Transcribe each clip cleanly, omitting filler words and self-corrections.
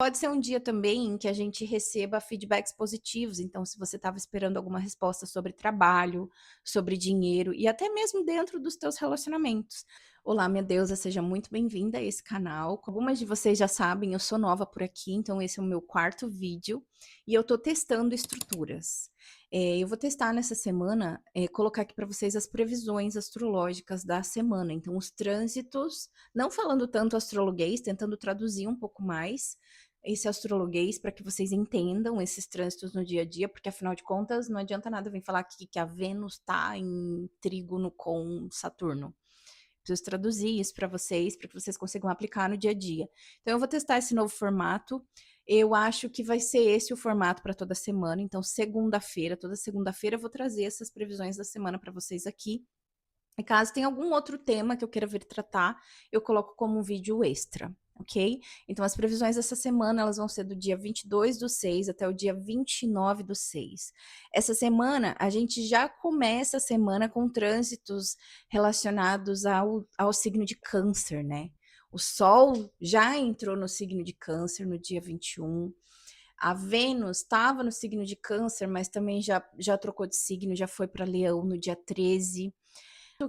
Pode ser um dia também em que a gente receba feedbacks positivos, então se você estava esperando alguma resposta sobre trabalho, sobre dinheiro e até mesmo dentro dos teus relacionamentos. Olá, minha deusa, seja muito bem-vinda a esse canal. Como algumas de vocês já sabem, eu sou nova por aqui, então esse é o meu quarto vídeo e eu tô testando estruturas. Eu vou testar nessa semana, colocar aqui para vocês as previsões astrológicas da semana, então os trânsitos, não falando tanto astrologuês, tentando traduzir um pouco mais, esse astrologuês para que vocês entendam esses trânsitos no dia a dia, porque afinal de contas não adianta nada vir falar aqui que a Vênus está em trígono com Saturno. Preciso traduzir isso para que vocês consigam aplicar no dia a dia. Então eu vou testar esse novo formato. Eu acho que vai ser esse o formato para toda semana. Então segunda-feira, toda segunda-feira eu vou trazer essas previsões da semana para vocês aqui. E caso tenha algum outro tema que eu queira vir tratar, eu coloco como um vídeo extra, ok? Então, as previsões dessa semana, elas vão ser do dia 22/6 até o dia 29/6. Essa semana, a gente já começa a semana com trânsitos relacionados ao signo de Câncer, né? O Sol já entrou no signo de Câncer no dia 21. A Vênus estava no signo de Câncer, mas também já trocou de signo, já foi para Leão no dia 13.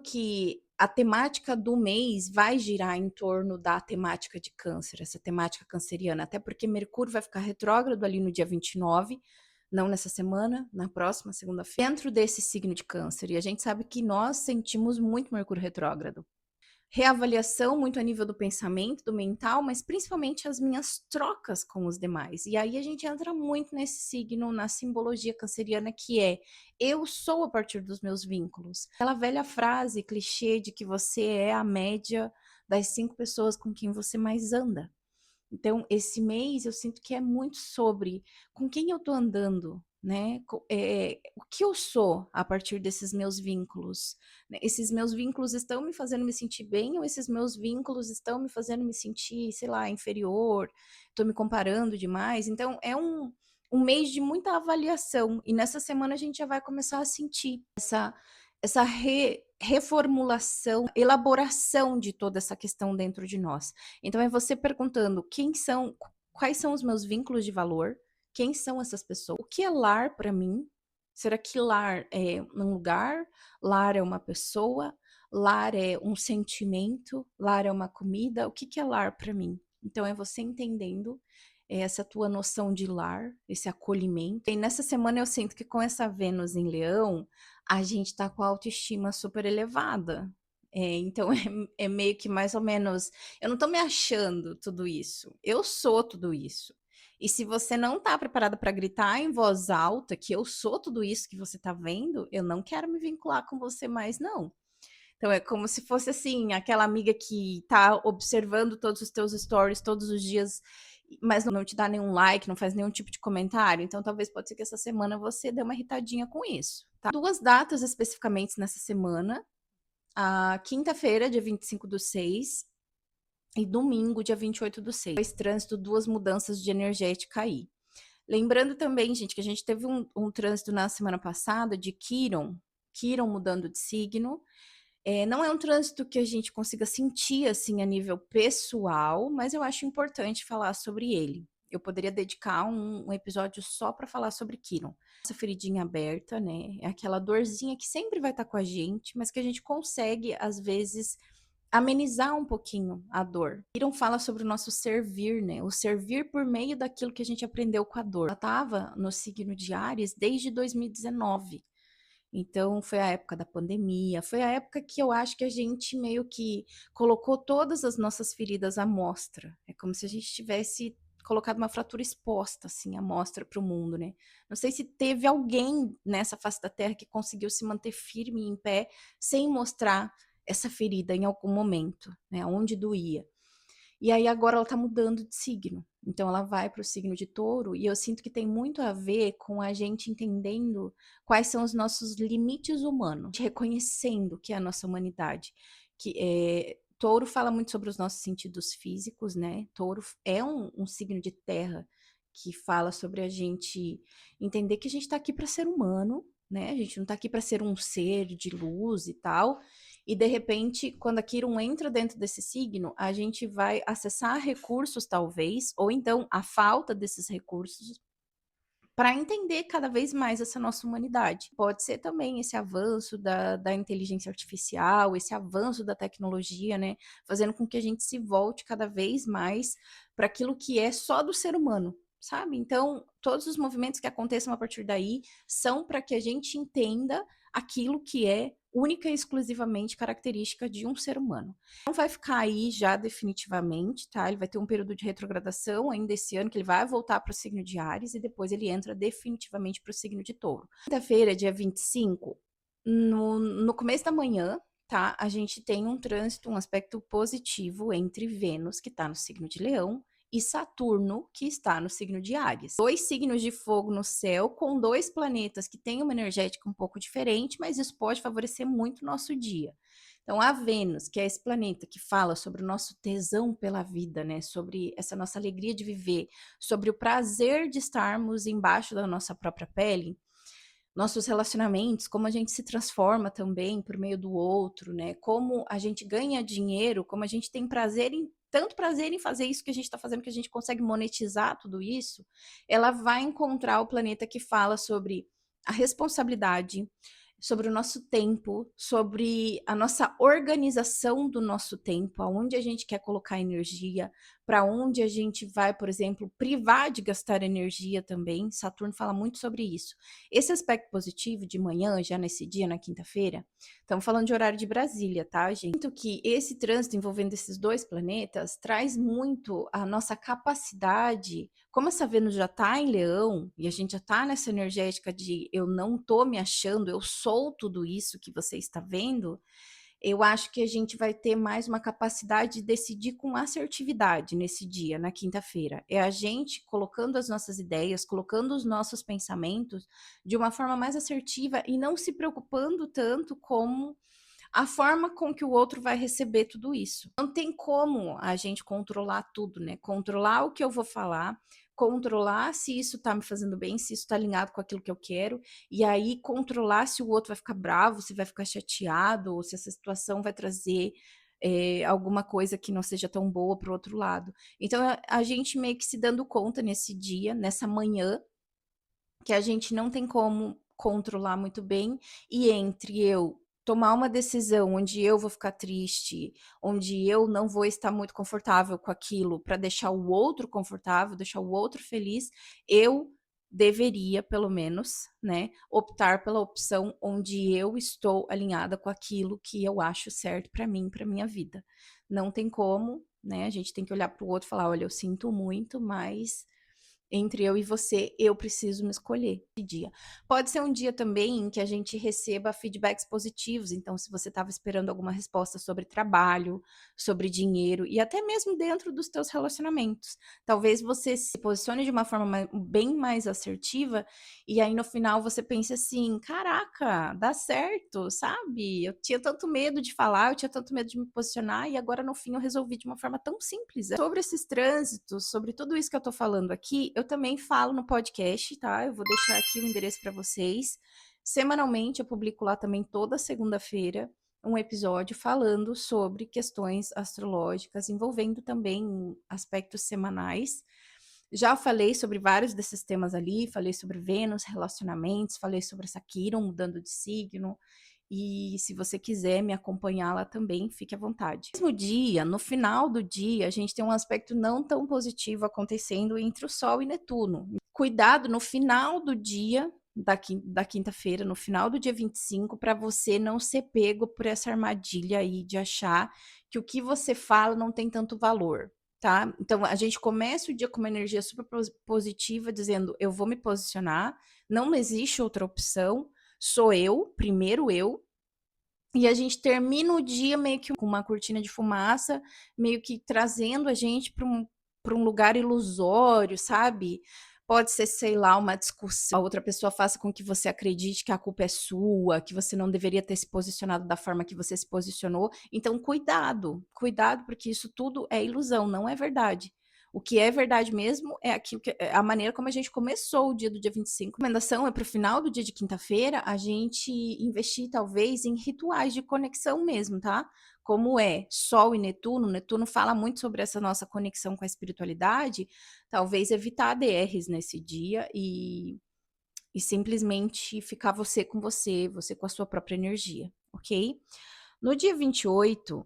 Que a temática do mês vai girar em torno da temática de Câncer, essa temática canceriana, até porque Mercúrio vai ficar retrógrado ali no dia 29, não nessa semana, na próxima segunda-feira, dentro desse signo de Câncer. E a gente sabe que nós sentimos muito Mercúrio retrógrado. Reavaliação muito a nível do pensamento, do mental, mas principalmente as minhas trocas com os demais. E aí a gente entra muito nesse signo, na simbologia canceriana, que é eu sou a partir dos meus vínculos. Aquela velha frase clichê de que você é a média das 5 pessoas com quem você mais anda. Então, esse mês eu sinto que é muito sobre com quem eu tô andando, né? O que eu sou a partir desses meus vínculos, né? Esses meus vínculos estão me fazendo me sentir bem ou esses meus vínculos estão me fazendo me sentir, sei lá, inferior, tô me comparando demais? Então, é um mês de muita avaliação e nessa semana a gente já vai começar a sentir essa reformulação, elaboração de toda essa questão dentro de nós. Então é você perguntando quais são os meus vínculos de valor, quem são essas pessoas, o que é lar para mim? Será que lar é um lugar? Lar é uma pessoa? Lar é um sentimento? Lar é uma comida? O que que é lar para mim? Então é você entendendo essa tua noção de lar, esse acolhimento. E nessa semana eu sinto que com essa Vênus em Leão, a gente tá com a autoestima super elevada. Então é meio que mais ou menos, eu não tô me achando tudo isso, eu sou tudo isso. E se você não tá preparada para gritar em voz alta que eu sou tudo isso que você tá vendo, eu não quero me vincular com você mais, não. Então é como se fosse assim, aquela amiga que tá observando todos os teus stories todos os dias, mas não te dá nenhum like, não faz nenhum tipo de comentário. Então talvez pode ser que essa semana você dê uma irritadinha com isso, tá? 2 datas especificamente nessa semana, a quinta-feira, dia 25/6, e domingo, dia 28/6. 2 trânsito, 2 mudanças de energética aí. Lembrando também, gente, que a gente teve um trânsito na semana passada de Quiron mudando de signo. Não é um trânsito que a gente consiga sentir assim a nível pessoal, mas eu acho importante falar sobre ele. Eu poderia dedicar um episódio só para falar sobre Quiron. Essa feridinha aberta, né? É aquela dorzinha que sempre vai estar com a gente, mas que a gente consegue, às vezes, amenizar um pouquinho a dor. Quiron fala sobre o nosso servir, né? O servir por meio daquilo que a gente aprendeu com a dor. Ela estava no signo de Áries desde 2019. Então, foi a época da pandemia, foi a época que eu acho que a gente meio que colocou todas as nossas feridas à mostra. É como se a gente tivesse colocado uma fratura exposta, assim, à mostra para o mundo, né? Não sei se teve alguém nessa face da Terra que conseguiu se manter firme e em pé sem mostrar essa ferida em algum momento, né? Onde doía. E aí agora ela tá mudando de signo. Então ela vai para o signo de Touro e eu sinto que tem muito a ver com a gente entendendo quais são os nossos limites humanos, reconhecendo que é a nossa humanidade, que Touro fala muito sobre os nossos sentidos físicos, né? Touro é um signo de terra que fala sobre a gente entender que a gente está aqui para ser humano, né? A gente não está aqui para ser um ser de luz e tal. e de repente, quando a Quirón entra dentro desse signo, a gente vai acessar recursos talvez, ou então a falta desses recursos, para entender cada vez mais essa nossa humanidade. Pode ser também esse avanço da inteligência artificial, esse avanço da tecnologia, né? Fazendo com que a gente se volte cada vez mais para aquilo que é só do ser humano, sabe? Então, todos os movimentos que aconteçam a partir daí são para que a gente entenda aquilo que é única e exclusivamente característica de um ser humano. Não vai ficar aí já definitivamente, tá? Ele vai ter um período de retrogradação ainda esse ano, que ele vai voltar para o signo de Áries e depois ele entra definitivamente para o signo de Touro. Quinta-feira, dia 25, no começo da manhã, tá? A gente tem um trânsito, um aspecto positivo entre Vênus, que está no signo de Leão, e Saturno, que está no signo de Áries. Dois signos de fogo no céu, com dois planetas que têm uma energética um pouco diferente, mas isso pode favorecer muito o nosso dia. Então, a Vênus, que é esse planeta que fala sobre o nosso tesão pela vida, né? Sobre essa nossa alegria de viver, sobre o prazer de estarmos embaixo da nossa própria pele, nossos relacionamentos, como a gente se transforma também por meio do outro, né? Como a gente ganha dinheiro, como a gente tem tanto prazer em fazer isso que a gente está fazendo, que a gente consegue monetizar tudo isso, ela vai encontrar o planeta que fala sobre a responsabilidade, sobre o nosso tempo, sobre a nossa organização do nosso tempo, aonde a gente quer colocar energia, para onde a gente vai, por exemplo, privar de gastar energia também. Saturno fala muito sobre isso. Esse aspecto positivo de manhã, já nesse dia, na quinta-feira, estamos falando de horário de Brasília, tá, gente? Sinto que esse trânsito envolvendo esses dois planetas traz muito a nossa capacidade, como essa Vênus já está em Leão, e a gente já está nessa energética de eu não tô me achando, eu sou tudo isso que você está vendo, eu acho que a gente vai ter mais uma capacidade de decidir com assertividade nesse dia, na quinta-feira. É a gente colocando as nossas ideias, colocando os nossos pensamentos de uma forma mais assertiva e não se preocupando tanto com a forma com que o outro vai receber tudo isso. Não tem como a gente controlar tudo, né? Controlar o que eu vou falar, controlar se isso tá me fazendo bem, se isso tá alinhado com aquilo que eu quero, e aí controlar se o outro vai ficar bravo, se vai ficar chateado, ou se essa situação vai trazer alguma coisa que não seja tão boa para o outro lado. Então, a gente meio que se dando conta nesse dia, nessa manhã, que a gente não tem como controlar muito bem, e entre eu tomar uma decisão onde eu vou ficar triste, onde eu não vou estar muito confortável com aquilo para deixar o outro confortável, deixar o outro feliz, eu deveria, pelo menos, né, optar pela opção onde eu estou alinhada com aquilo que eu acho certo para mim, para minha vida. Não tem como, né? A gente tem que olhar para o outro e falar, olha, eu sinto muito, mas entre eu e você, eu preciso me escolher esse dia. Pode ser um dia também em que a gente receba feedbacks positivos. Então, se você estava esperando alguma resposta sobre trabalho, sobre dinheiro e até mesmo dentro dos teus relacionamentos, talvez você se posicione de uma forma bem mais assertiva e aí no final você pense assim: caraca, dá certo, sabe? Eu tinha tanto medo de falar, eu tinha tanto medo de me posicionar e agora no fim eu resolvi de uma forma tão simples. Sobre esses trânsitos, sobre tudo isso que eu tô falando aqui, eu também falo no podcast, tá? Eu vou deixar aqui o endereço para vocês. Semanalmente eu publico lá também toda segunda-feira um episódio falando sobre questões astrológicas, envolvendo também aspectos semanais. Já falei sobre vários desses temas ali, falei sobre Vênus, relacionamentos, falei sobre essa Quirón mudando de signo. E se você quiser me acompanhar lá também, fique à vontade. No mesmo dia, no final do dia, a gente tem um aspecto não tão positivo acontecendo entre o Sol e Netuno. Cuidado no final do dia da quinta-feira, no final do dia 25, para você não ser pego por essa armadilha aí de achar que o que você fala não tem tanto valor. Tá? Então a gente começa o dia com uma energia super positiva, dizendo eu vou me posicionar, não existe outra opção, sou eu, primeiro eu, e a gente termina o dia meio que com uma cortina de fumaça, meio que trazendo a gente para um lugar ilusório, sabe? Pode ser, sei lá, uma discussão, a outra pessoa faça com que você acredite que a culpa é sua, que você não deveria ter se posicionado da forma que você se posicionou. Então, cuidado, cuidado, porque isso tudo é ilusão, não é verdade. O que é verdade mesmo é aquilo que é a maneira como a gente começou o dia do dia 25. A recomendação é para o final do dia de quinta-feira a gente investir talvez em rituais de conexão mesmo, tá? Como é Sol e Netuno, Netuno fala muito sobre essa nossa conexão com a espiritualidade, talvez evitar ADRs nesse dia e simplesmente ficar você com você, você com a sua própria energia, ok? No dia 28,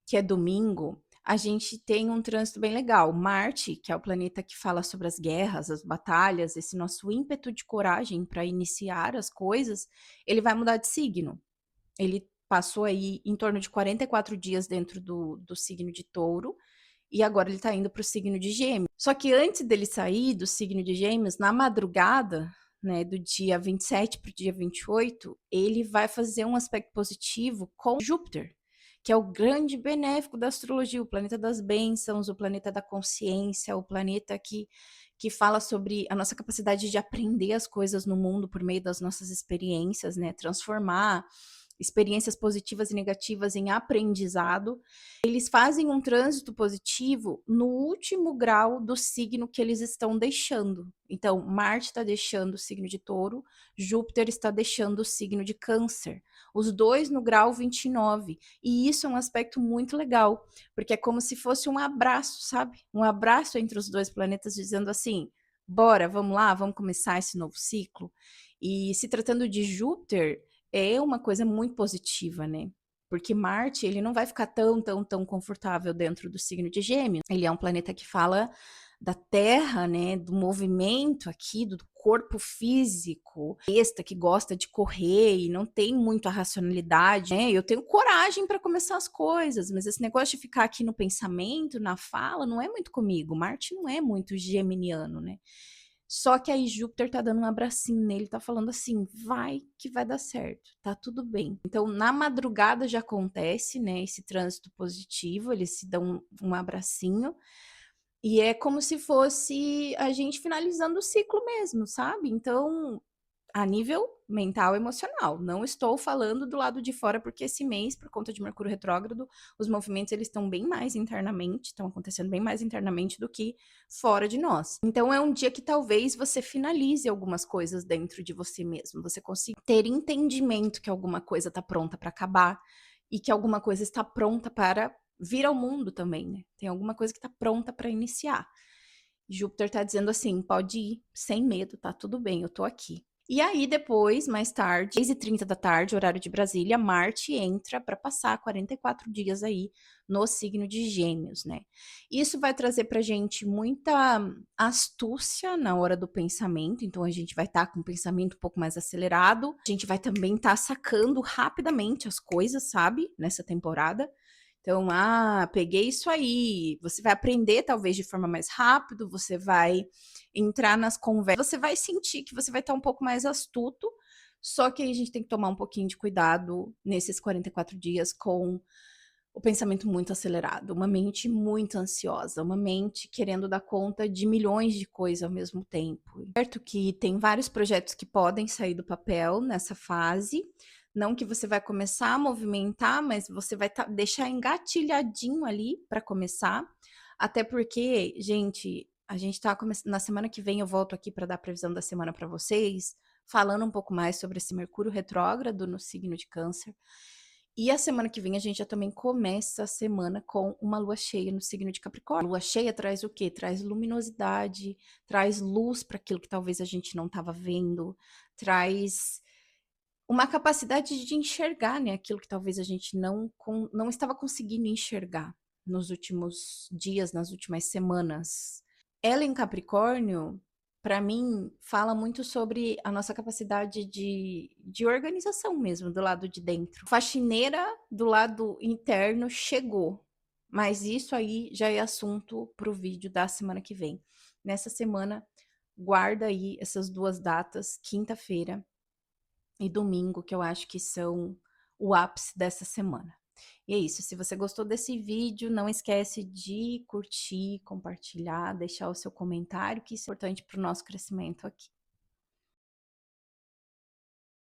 que é domingo, a gente tem um trânsito bem legal. Marte, que é o planeta que fala sobre as guerras, as batalhas, esse nosso ímpeto de coragem para iniciar as coisas, ele vai mudar de signo. Ele passou aí em torno de 44 dias dentro do signo de Touro, e agora ele está indo para o signo de Gêmeos. Só que antes dele sair do signo de Gêmeos, na madrugada, né, do dia 27 para o dia 28, ele vai fazer um aspecto positivo com Júpiter, que é o grande benéfico da astrologia, o planeta das bênçãos, o planeta da consciência, o planeta que fala sobre a nossa capacidade de aprender as coisas no mundo por meio das nossas experiências, né? Transformar experiências positivas e negativas em aprendizado. Eles fazem um trânsito positivo no último grau do signo que eles estão deixando. Então, Marte está deixando o signo de Touro, Júpiter está deixando o signo de Câncer. Os dois no grau 29. E isso é um aspecto muito legal, porque é como se fosse um abraço, sabe? Um abraço entre os dois planetas, dizendo assim: bora, vamos lá, vamos começar esse novo ciclo. E se tratando de Júpiter, é uma coisa muito positiva, né? Porque Marte, ele não vai ficar tão confortável dentro do signo de Gêmeos. Ele é um planeta que fala da Terra, né, do movimento aqui, do corpo físico, besta que gosta de correr e não tem muito a racionalidade, né? Eu tenho coragem para começar as coisas, mas esse negócio de ficar aqui no pensamento, na fala, não é muito comigo. Marte não é muito geminiano, né? Só que aí Júpiter tá dando um abracinho nele, tá falando assim: vai que vai dar certo, tá tudo bem. Então, na madrugada já acontece, né, esse trânsito positivo, eles se dão um abracinho, e é como se fosse a gente finalizando o ciclo mesmo, sabe? Então, a nível mental e emocional. Não estou falando do lado de fora, porque esse mês, por conta de Mercúrio retrógrado, os movimentos eles estão bem mais internamente, estão acontecendo bem mais internamente do que fora de nós. Então é um dia que talvez você finalize algumas coisas dentro de você mesmo, você consiga ter entendimento que alguma coisa está pronta para acabar e que alguma coisa está pronta para vir ao mundo também, né? Tem alguma coisa que está pronta para iniciar. Júpiter está dizendo assim: pode ir, sem medo, tá tudo bem, eu tô aqui. E aí, depois, mais tarde, 6h30 da tarde, horário de Brasília, Marte entra para passar 44 dias aí no signo de Gêmeos, né? Isso vai trazer para gente muita astúcia na hora do pensamento, então a gente vai estar com o pensamento um pouco mais acelerado, a gente vai também estar sacando rapidamente as coisas, sabe? Nessa temporada. Então, peguei isso aí. Você vai aprender talvez de forma mais rápido, você vai entrar nas conversas, você vai sentir que você vai estar um pouco mais astuto, só que aí a gente tem que tomar um pouquinho de cuidado nesses 44 dias com o pensamento muito acelerado, uma mente muito ansiosa, uma mente querendo dar conta de milhões de coisas ao mesmo tempo. Certo que tem vários projetos que podem sair do papel nessa fase, não que você vai começar a movimentar, mas você vai deixar engatilhadinho ali para começar, até porque, gente, a gente tá começando na semana que vem eu volto aqui para dar a previsão da semana para vocês, falando um pouco mais sobre esse Mercúrio retrógrado no signo de Câncer. E a semana que vem a gente já também começa a semana com uma lua cheia no signo de Capricórnio. Lua cheia traz o quê? Traz luminosidade, traz luz para aquilo que talvez a gente não estava vendo, traz uma capacidade de enxergar, né, aquilo que talvez a gente não estava conseguindo enxergar nos últimos dias, nas últimas semanas. Ela em Capricórnio, para mim, fala muito sobre a nossa capacidade de organização mesmo, do lado de dentro. Faxineira do lado interno chegou, mas isso aí já é assunto para o vídeo da semana que vem. Nessa semana, guarda aí essas duas datas, quinta-feira e domingo, que eu acho que são o ápice dessa semana. E é isso, se você gostou desse vídeo, não esquece de curtir, compartilhar, deixar o seu comentário, que isso é importante para o nosso crescimento aqui.